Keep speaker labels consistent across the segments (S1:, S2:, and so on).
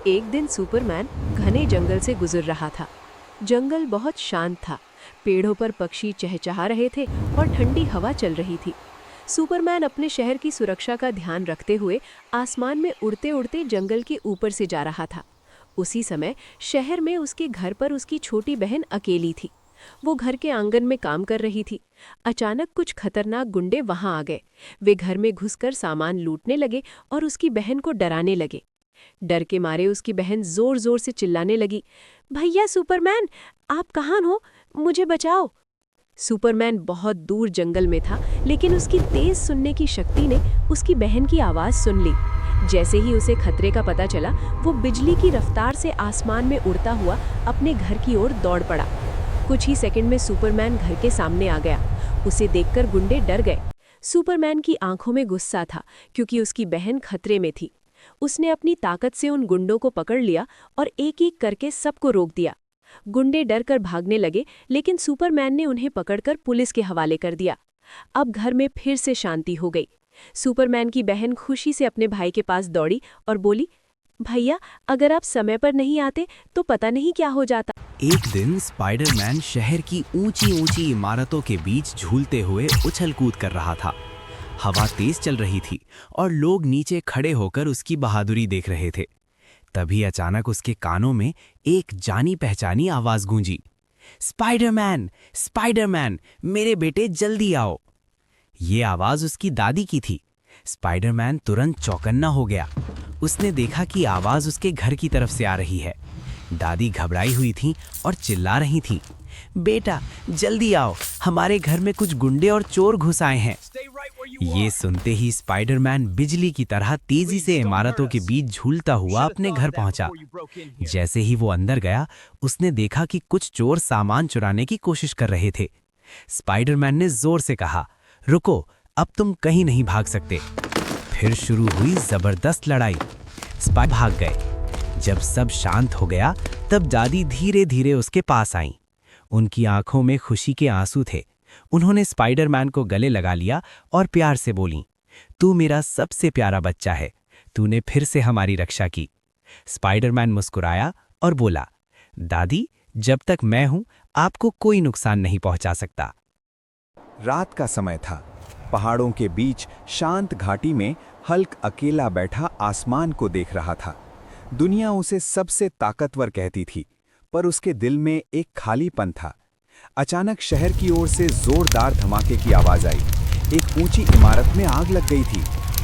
S1: एक दिन सुपरमैन घने जंगल से गुजर रहा था। जंगल बहुत शांत था। पेड़ों पर पक्षी चहचहा रहे थे और ठंडी हवा चल रही थी। सुपरमैन अपने शहर की सुरक्षा का ध्यान रखते हुए आसमान में उड़ते उड़ते जंगल के ऊपर से जा रहा था। उसी समय शहर में उसके घर पर उसकी छोटी बहन अकेली थी। वो घर के आंगन में काम कर रही थी। अचानक कुछ खतरनाक गुंडे वहां आ गए। वे घर में घुसकर सामान लूटने लगे और उसकी बहन को डराने लगे। डर के मारे उसकी बहन जोर जोर से चिल्लाने लगी, भैया सुपरमैन, आप कहाँ हो? मुझे बचाओ। सुपरमैन बहुत दूर जंगल में था, लेकिन उसकी तेज सुनने की शक्ति ने उसकी बहन की आवाज़ सुन ली। जैसे ही उसे खतरे का पता चला, वो बिजली की रफ्तार से आसमान में उड़ता हुआ अपने घर की ओर दौड़ पड़ा। कुछ ही सेकंड में सुपरमैन घर के सामने आ गया। उसे देखकर गुंडे डर गए। सुपरमैन की आंखों में गुस्सा था, क्योंकि उसकी बहन खतरे में थी। उसने अपनी ताकत से उन गुंडों को पकड़ लिया और एक-एक करके सबको रोक दिया। गुंडे डर कर भागने लगे, लेकिन सुपरमैन ने उन्हें पकड़कर पुलिस के हवाले कर दिया। अब घर में फिर से शांति हो गई। सुपरमैन की बहन खुशी से अपने भाई के पास दौड़ी और बोली, भैया, अगर आप समय पर नहीं आते तो पता नहीं क्या हो जाता।
S2: एक दिन स्पाइडरमैन शहर की ऊंची ऊंची इमारतों के बीच झूलते हुए उछल कूद कर रहा था। हवा तेज चल रही थी और लोग नीचे खड़े होकर उसकी बहादुरी देख रहे थे। तभी अचानक उसके कानों में एक जानी पहचानी आवाज गूंजी, स्पाइडरमैन, स्पाइडरमैन, मेरे बेटे जल्दी आओ। ये आवाज उसकी दादी की थी। स्पाइडरमैन तुरंत चौकन्ना हो गया। उसने देखा कि आवाज उसके घर की तरफ से आ रही है। दादी घबराई हुई थी और चिल्ला रही थी, बेटा जल्दी आओ, हमारे घर में कुछ गुंडे और चोर घुस आए हैं। ये सुनते ही स्पाइडरमैन बिजली की तरह तेजी से इमारतों के बीच झूलता हुआ अपने घर पहुंचा। जैसे ही वो अंदर गया, उसने देखा कि कुछ चोर सामान चुराने की कोशिश कर रहे थे। स्पाइडरमैन ने जोर से कहा, रुको, अब तुम कहीं नहीं भाग सकते। फिर शुरू हुई जबरदस्त लड़ाई। स्पाइडर भाग गए। जब सब शांत हो गया, तब दादी धीरे धीरे उसके पास आईं। उनकी आंखों में खुशी के आंसू थे। उन्होंने स्पाइडरमैन को गले लगा लिया और प्यार से बोलीं, तू मेरा सबसे प्यारा बच्चा है, तूने फिर से हमारी रक्षा की। स्पाइडरमैन मुस्कुराया और बोला, दादी, जब तक मैं हूं, आपको कोई नुकसान नहीं पहुंचा सकता।
S3: रात का समय था। पहाड़ों के बीच शांत घाटी में हल्क अकेला बैठा आसमान को देख रहा था। दुनिया उसे सबसे ताकतवर कहती थी, पर उसके दिल में एक खालीपन था। अचानक शहर की ओर से जोरदार धमाके की आवाज आई। एक ऊंची इमारत में आग लग गई थी।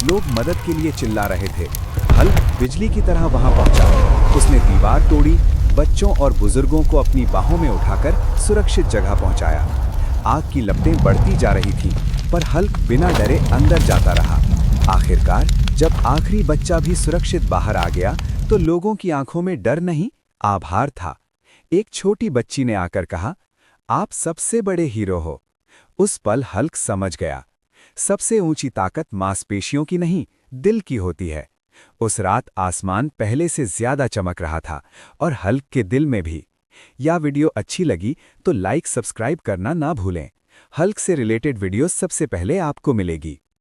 S3: लोग मदद के लिए चिल्ला रहे थे। हल्क बिजली की तरह वहां पहुंचा। उसने दीवार तोड़ी, बच्चों और बुजुर्गों को अपनी बाहों में उठाकर सुरक्षित जगह पहुंचाया। आग की लपटें बढ़ती जा रही थी, पर हल्क बिना डरे अंदर जाता रहा। आखिरकार जब आखिरी बच्चा भी सुरक्षित बाहर आ गया, तो लोगों की आंखों में डर नहीं, आभार था। एक छोटी बच्ची ने आकर कहा, आप सबसे बड़े हीरो हो। उस पल हल्क समझ गया, सबसे ऊंची ताकत मांसपेशियों की नहीं, दिल की होती है। उस रात आसमान पहले से ज्यादा चमक रहा था और हल्क के दिल में भी। यह वीडियो अच्छी लगी तो लाइक सब्सक्राइब करना ना भूलें। हल्क से रिलेटेड वीडियोस सबसे पहले आपको मिलेगी।